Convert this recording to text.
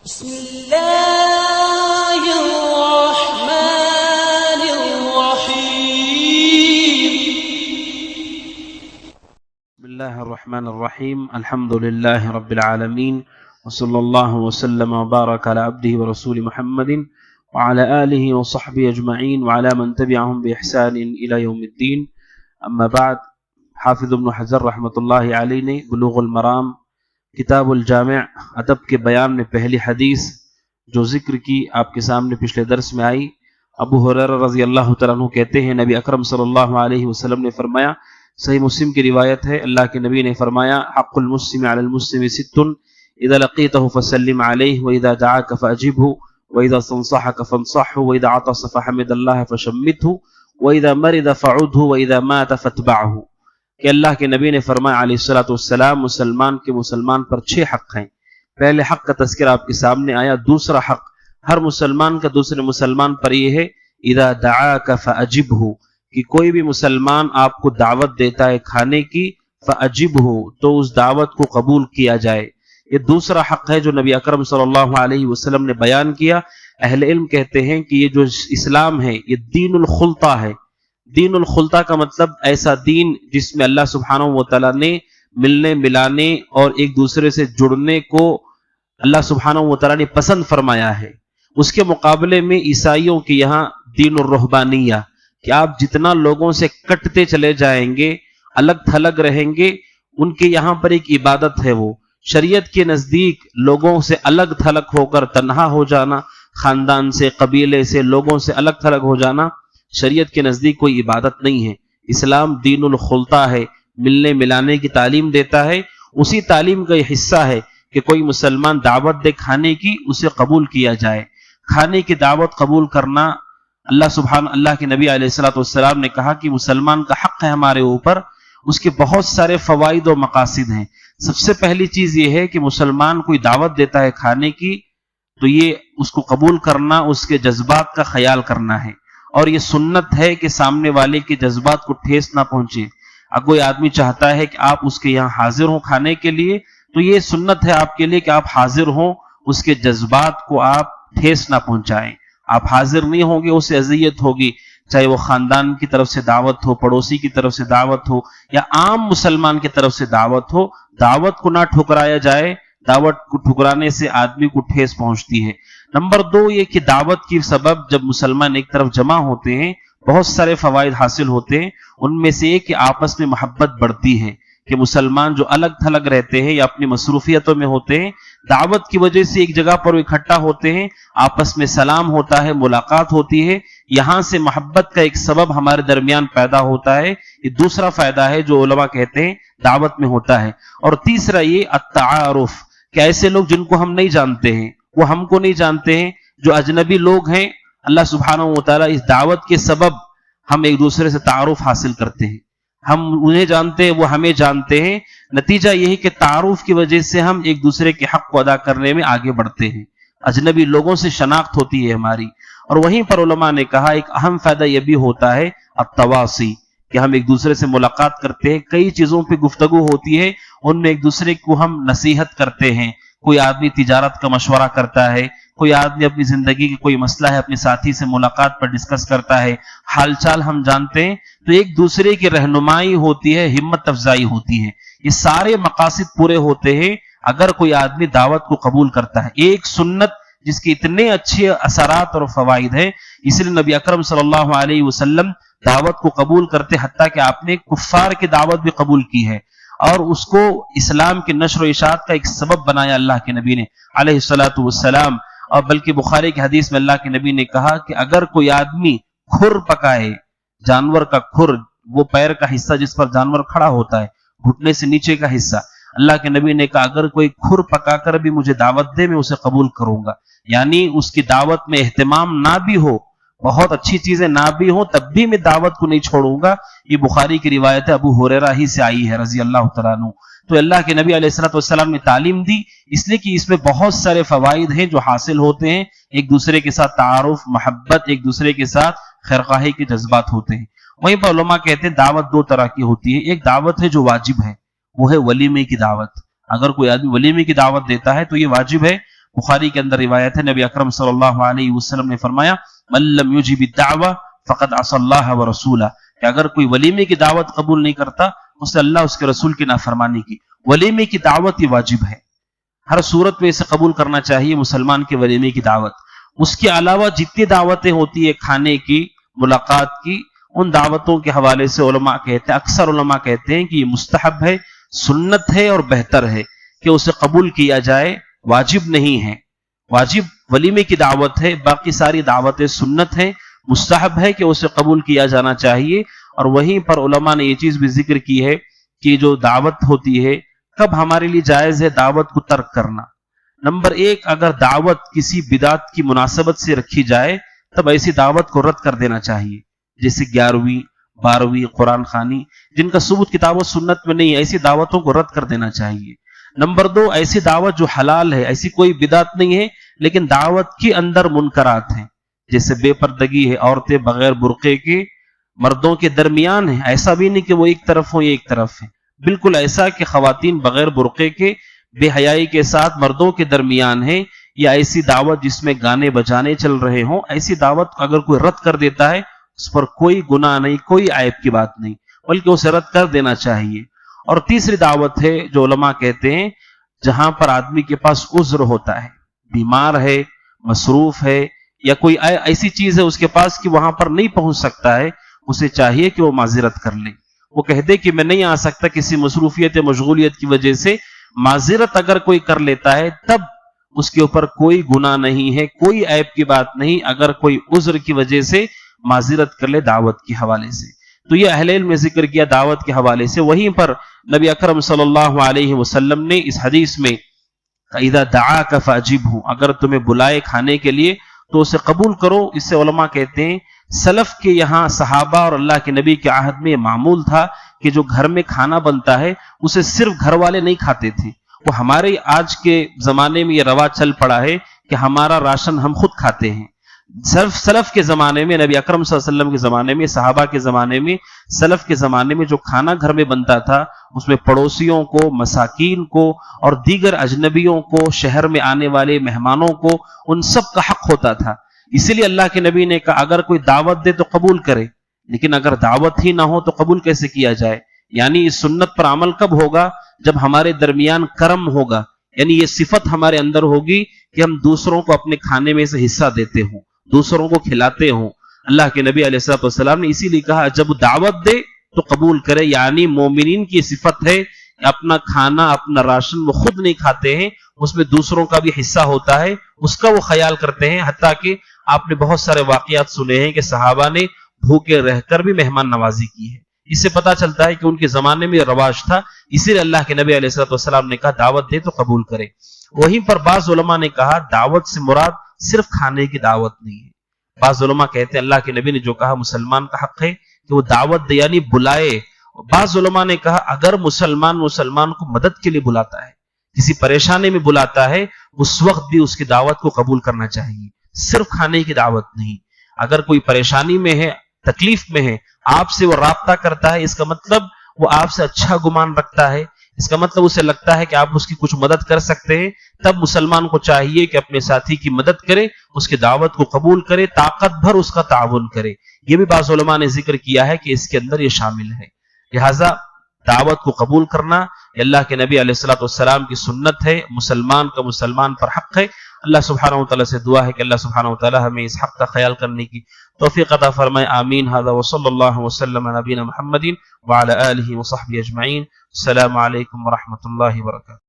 بسم الله الرحمن الرحيم بسم الله الرحمن الرحيم الحمد لله رب العالمين وصلى الله وسلم وبارك على عبده ورسول محمد وعلى آله وصحبه أجمعين وعلى من تبعهم بإحسان إلى يوم الدين أما بعد حافظ ابن حجر رحمۃ اللہ علیہ نے بلوغ المرام کتاب الجامع ادب کے بیان میں پہلی حدیث جو ذکر کی آپ کے سامنے پچھلے درس میں آئی، ابو ہریرہ رضی اللہ تعالیٰ عنہ کہتے ہیں نبی اکرم صلی اللہ علیہ وسلم نے فرمایا، صحیح مسلم کی روایت ہے، اللہ کے نبی نے فرمایا حق المسلم علی المسلم ست اذا لقیتہ فسلم علیہ واذا دعاک فاجبہ واذا استنصحک فانصحہ واذا عطس فحمد اللہ فشمتہ واذا مرض فعدہ واذا مات فاتبعہ، کہ اللہ کے نبی نے فرمایا علیہ الصلوۃ والسلام مسلمان کے مسلمان پر 6 حق ہیں۔ پہلے حق کا تذکرہ آپ کے سامنے آیا، دوسرا حق ہر مسلمان کا دوسرے مسلمان پر یہ ہے اذا دعاک فاجبہ، کہ کوئی بھی مسلمان آپ کو دعوت دیتا ہے کھانے کی فاجبہ، تو اس دعوت کو قبول کیا جائے۔ یہ دوسرا حق ہے جو نبی اکرم صلی اللہ علیہ وسلم نے بیان کیا۔ اہل علم کہتے ہیں کہ یہ جو اسلام ہے یہ دین الخلطہ ہے۔ دین الخلطہ کا مطلب ایسا دین جس میں اللہ سبحانہ و تعالیٰ نے ملنے ملانے اور ایک دوسرے سے جڑنے کو اللہ سبحانہ و تعالیٰ نے پسند فرمایا ہے۔ اس کے مقابلے میں عیسائیوں کے یہاں دین الرہبانیہ، کہ آپ جتنا لوگوں سے کٹتے چلے جائیں گے، الگ تھلگ رہیں گے، ان کے یہاں پر ایک عبادت ہے، وہ شریعت کے نزدیک لوگوں سے الگ تھلگ ہو کر تنہا ہو جانا، خاندان سے، قبیلے سے، لوگوں سے الگ تھلگ ہو جانا شریعت کے نزدیک کوئی عبادت نہیں ہے۔ اسلام دین الخلطہ ہے، ملنے ملانے کی تعلیم دیتا ہے۔ اسی تعلیم کا یہ حصہ ہے کہ کوئی مسلمان دعوت دے کھانے کی، اسے قبول کیا جائے۔ کھانے کی دعوت قبول کرنا اللہ کے نبی علیہ الصلوۃ والسلام نے کہا کہ مسلمان کا حق ہے ہمارے اوپر، اس کے بہت سارے فوائد و مقاصد ہیں۔ سب سے پہلی چیز یہ ہے کہ مسلمان کوئی دعوت دیتا ہے کھانے کی تو یہ اس کو قبول کرنا، اس کے جذبات کا خیال کرنا ہے، اور یہ سنت ہے کہ سامنے والے کے جذبات کو ٹھیس نہ پہنچے۔ اگر کوئی آدمی چاہتا ہے کہ آپ اس کے یہاں حاضر ہوں کھانے کے لیے تو یہ سنت ہے آپ کے لیے کہ آپ حاضر ہوں، اس کے جذبات کو آپ ٹھیس نہ پہنچائیں۔ آپ حاضر نہیں ہوں گے، اسے اذیت ہوگی، چاہے وہ خاندان کی طرف سے دعوت ہو، پڑوسی کی طرف سے دعوت ہو، یا عام مسلمان کی طرف سے دعوت ہو۔ دعوت کو نہ ٹھکرایا جائے، دعوت کو ٹھکرانے سے آدمی کو ٹھیس پہنچتی ہے۔ نمبر 2 یہ کہ دعوت کی سبب جب مسلمان ایک طرف جمع ہوتے ہیں بہت سارے فوائد حاصل ہوتے ہیں، ان میں سے ایک کہ آپس میں محبت بڑھتی ہے، کہ مسلمان جو الگ تھلگ رہتے ہیں یا اپنی مصروفیتوں میں ہوتے ہیں، دعوت کی وجہ سے ایک جگہ پر وہ اکٹھا ہوتے ہیں، آپس میں سلام ہوتا ہے، ملاقات ہوتی ہے، یہاں سے محبت کا ایک سبب ہمارے درمیان پیدا ہوتا ہے۔ یہ دوسرا فائدہ ہے جو علماء کہتے ہیں دعوت میں ہوتا ہے۔ اور تیسرا یہ التعارف، کہ ایسے لوگ جن کو ہم نہیں جانتے ہیں، وہ ہم کو نہیں جانتے ہیں، جو اجنبی لوگ ہیں، اللہ سبحانہ و تعالیٰ اس دعوت کے سبب ہم ایک دوسرے سے تعارف حاصل کرتے ہیں، ہم انہیں جانتے ہیں، وہ ہمیں جانتے ہیں۔ نتیجہ یہ ہے کہ تعارف کی وجہ سے ہم ایک دوسرے کے حق کو ادا کرنے میں آگے بڑھتے ہیں، اجنبی لوگوں سے شناخت ہوتی ہے ہماری۔ اور وہیں پر علماء نے کہا ایک اہم فائدہ یہ بھی ہوتا ہے التواصی، کہ ہم ایک دوسرے سے ملاقات کرتے ہیں، کئی چیزوں پہ گفتگو ہوتی ہے، ان میں ایک دوسرے کو ہم نصیحت کرتے ہیں۔ کوئی آدمی تجارت کا مشورہ کرتا ہے، کوئی آدمی اپنی زندگی کی کوئی مسئلہ ہے اپنے ساتھی سے ملاقات پر ڈسکس کرتا ہے، حال چال ہم جانتے ہیں، تو ایک دوسرے کی رہنمائی ہوتی ہے، ہمت افزائی ہوتی ہے۔ یہ سارے مقاصد پورے ہوتے ہیں اگر کوئی آدمی دعوت کو قبول کرتا ہے۔ ایک سنت جس کے اتنے اچھے اثرات اور فوائد ہیں، اس لیے نبی اکرم صلی اللہ علیہ وسلم دعوت کو قبول کرتے، حتیٰ کہ آپ نے کفار کی دعوت بھی قبول کی ہے، اور اس کو اسلام کے نشر و اشاعت کا ایک سبب بنایا اللہ کے نبی نے علیہ الصلوۃ والسلام۔ اور بلکہ بخاری کی حدیث میں اللہ کے نبی نے کہا کہ اگر کوئی آدمی کھر پکائے، جانور کا کھر، وہ پیر کا حصہ جس پر جانور کھڑا ہوتا ہے، گھٹنے سے نیچے کا حصہ، اللہ کے نبی نے کہا اگر کوئی کھر پکا کر بھی مجھے دعوت دے میں اسے قبول کروں گا۔ یعنی اس کی دعوت میں اہتمام نہ بھی ہو، بہت اچھی چیزیں نہ بھی ہوں، تب بھی میں دعوت کو نہیں چھوڑوں گا۔ یہ بخاری کی روایت ہے، ابو ہریرہ ہی سے آئی ہے رضی اللہ تعالیٰ عنہ۔ تو اللہ کے نبی علیہ الصلوۃ والسلام نے تعلیم دی، اس لیے کہ اس میں بہت سارے فوائد ہیں جو حاصل ہوتے ہیں، ایک دوسرے کے ساتھ تعارف، محبت، ایک دوسرے کے ساتھ خیرخواہی کے جذبات ہوتے ہیں۔ وہیں پر علماء کہتے ہیں دعوت 2 طرح کی ہوتی ہے، ایک دعوت ہے جو واجب ہے، وہ ہے ولیمے کی دعوت۔ اگر کوئی آدمی ولیمے کی دعوت دیتا ہے تو یہ واجب ہے، بخاری کے اندر روایت ہے، نبی اکرم صلی اللہ علیہ وسلم نے فرمایا من لم یجب الدعوہ فقد عصى اللہ ورسولہ، کہ اگر کوئی ولیمے کی دعوت قبول نہیں کرتا اس نے اللہ اس کے رسول کی نافرمانی کی۔ ولیمے کی دعوت یہ واجب ہے، ہر صورت میں اسے قبول کرنا چاہیے مسلمان کے ولیمے کی دعوت۔ اس کے علاوہ جتنی دعوتیں ہوتی ہیں کھانے کی، ملاقات کی، ان دعوتوں کے حوالے سے علماء کہتے ہیں، اکثر علماء کہتے ہیں کہ یہ مستحب ہے، سنت ہے اور بہتر ہے کہ اسے قبول کیا جائے، واجب نہیں ہے۔ واجب ولیمے کی دعوت ہے، باقی ساری دعوتیں سنت ہیں، مستحب ہے کہ اسے قبول کیا جانا چاہیے۔ اور وہیں پر علماء نے یہ چیز بھی ذکر کی ہے کہ جو دعوت ہوتی ہے کب ہمارے لیے جائز ہے دعوت کو ترک کرنا۔ نمبر ایک، اگر دعوت کسی بدعت کی مناسبت سے رکھی جائے تب ایسی دعوت کو رد کر دینا چاہیے، جیسے 11ویں 12ویں قرآن خوانی جن کا ثبوت کتاب و سنت میں نہیں ہے، ایسی دعوتوں کو رد کر دینا چاہیے۔ نمبر دو، ایسی دعوت جو حلال ہے، ایسی کوئی بدعت نہیں ہے لیکن دعوت کے اندر منکرات ہیں، جیسے بے پردگی ہے، عورتیں بغیر برقعے کے مردوں کے درمیان ہیں، ایسا بھی نہیں کہ وہ ایک طرف ہوں یا ایک طرف ہیں، بالکل ایسا کہ خواتین بغیر برقعے کے بے حیائی کے ساتھ مردوں کے درمیان ہیں، یا ایسی دعوت جس میں گانے بجانے چل رہے ہوں، ایسی دعوت کو اگر کوئی رد کر دیتا ہے اس پر کوئی گناہ نہیں، کوئی عیب کی بات نہیں، بلکہ اسے رد کر دینا چاہیے۔ اور تیسری دعوت ہے جو علماء کہتے ہیں جہاں پر آدمی کے پاس عذر ہوتا ہے، بیمار ہے، مصروف ہے، یا کوئی ایسی چیز ہے اس کے پاس کہ وہاں پر نہیں پہنچ سکتا ہے، اسے چاہیے کہ وہ معذرت کر لے، وہ کہہ دے کہ میں نہیں آ سکتا کسی مصروفیت یا مشغولیت کی وجہ سے۔ معذرت اگر کوئی کر لیتا ہے تب اس کے اوپر کوئی گناہ نہیں ہے، کوئی عیب کی بات نہیں، اگر کوئی عذر کی وجہ سے معذرت کر لے دعوت کے حوالے سے۔ تو یہ اہل علم نے ذکر کیا دعوت کے حوالے سے۔ وہیں پر نبی اکرم صلی اللہ علیہ وسلم نے اس حدیث میں اذا دعاک فاجبہ، اگر تمہیں بلائے کھانے کے لیے تو اسے قبول کرو۔ اس سے علماء کہتے ہیں سلف کے یہاں صحابہ اور اللہ کے نبی کے عہد میں یہ معمول تھا کہ جو گھر میں کھانا بنتا ہے اسے صرف گھر والے نہیں کھاتے تھے، وہ ہمارے آج کے زمانے میں یہ رواج چل پڑا ہے کہ ہمارا راشن ہم خود کھاتے ہیں۔ سلف کے زمانے میں، نبی اکرم صلی اللہ علیہ وسلم کے زمانے میں، صحابہ کے زمانے میں، سلف کے زمانے میں جو کھانا گھر میں بنتا تھا اس میں پڑوسیوں کو، مساکین کو اور دیگر اجنبیوں کو، شہر میں آنے والے مہمانوں کو، ان سب کا حق ہوتا تھا۔ اسی لیے اللہ کے نبی نے کہا اگر کوئی دعوت دے تو قبول کرے، لیکن اگر دعوت ہی نہ ہو تو قبول کیسے کیا جائے؟ یعنی اس سنت پر عمل کب ہوگا؟ جب ہمارے درمیان کرم ہوگا، یعنی یہ صفت ہمارے اندر ہوگی کہ ہم دوسروں کو اپنے کھانے میں سے حصہ دیتے ہوں، دوسروں کو کھلاتے ہوں۔ اللہ کے نبی علیہ الصلوۃ والسلام نے اسی لیے کہا جب دعوت دے تو قبول کرے، یعنی مومنین کی صفت ہے اپنا کھانا، اپنا راشن وہ خود نہیں کھاتے ہیں، اس میں دوسروں کا بھی حصہ ہوتا ہے، اس کا وہ خیال کرتے ہیں۔ حتیٰ کہ آپ نے بہت سارے واقعات سنے ہیں کہ صحابہ نے بھوکے رہ کر بھی مہمان نوازی کی ہے۔ اس سے پتہ چلتا ہے کہ ان کے زمانے میں یہ رواج تھا، اسی لیے اللہ کے نبی علیہ الصلوۃ والسلام نے کہا دعوت دے تو قبول کرے۔ وہیں پر بعض علماء نے کہا دعوت سے مراد صرف کھانے کی دعوت نہیں ہے۔ بعض علماء کہتے ہیں اللہ کے نبی نے جو کہا مسلمان کا حق ہے کہ وہ دعوت دے، یعنی بلائے۔ بعض علماء نے کہا اگر مسلمان کو مدد کے لیے بلاتا ہے، کسی پریشانی میں بلاتا ہے، اس وقت بھی اس کی دعوت کو قبول کرنا چاہیے، صرف کھانے کی دعوت نہیں۔ اگر کوئی پریشانی میں ہے، تکلیف میں ہے، آپ سے وہ رابطہ کرتا ہے، اس کا مطلب وہ آپ سے اچھا گمان رکھتا ہے، اس کا مطلب اسے لگتا ہے کہ آپ اس کی کچھ مدد کر سکتے ہیں، تب مسلمان کو چاہیے کہ اپنے ساتھی کی مدد کرے، اس کی دعوت کو قبول کرے، طاقت بھر اس کا تعاون کرے۔ یہ بھی بعض علماء نے ذکر کیا ہے کہ اس کے اندر یہ شامل ہے۔ لہذا دعوت کو قبول کرنا یہ اللہ کے نبی علیہ الصلوۃ والسلام کی سنت ہے، مسلمان کا مسلمان پر حق ہے۔ اللہ سبحانہ وتعالی سے دعا ہے کہ اللہ سبحانہ وتعالی ہمیں اس حق کا خیال کرنے کی توفیق عطا فرمائے۔ آمین۔ ھذا وصلی اللہ وسلم علی نبینا محمد وعلی آلہ وصحبہ اجمعین۔ السلام علیکم ورحمۃ اللہ وبرکاتہ۔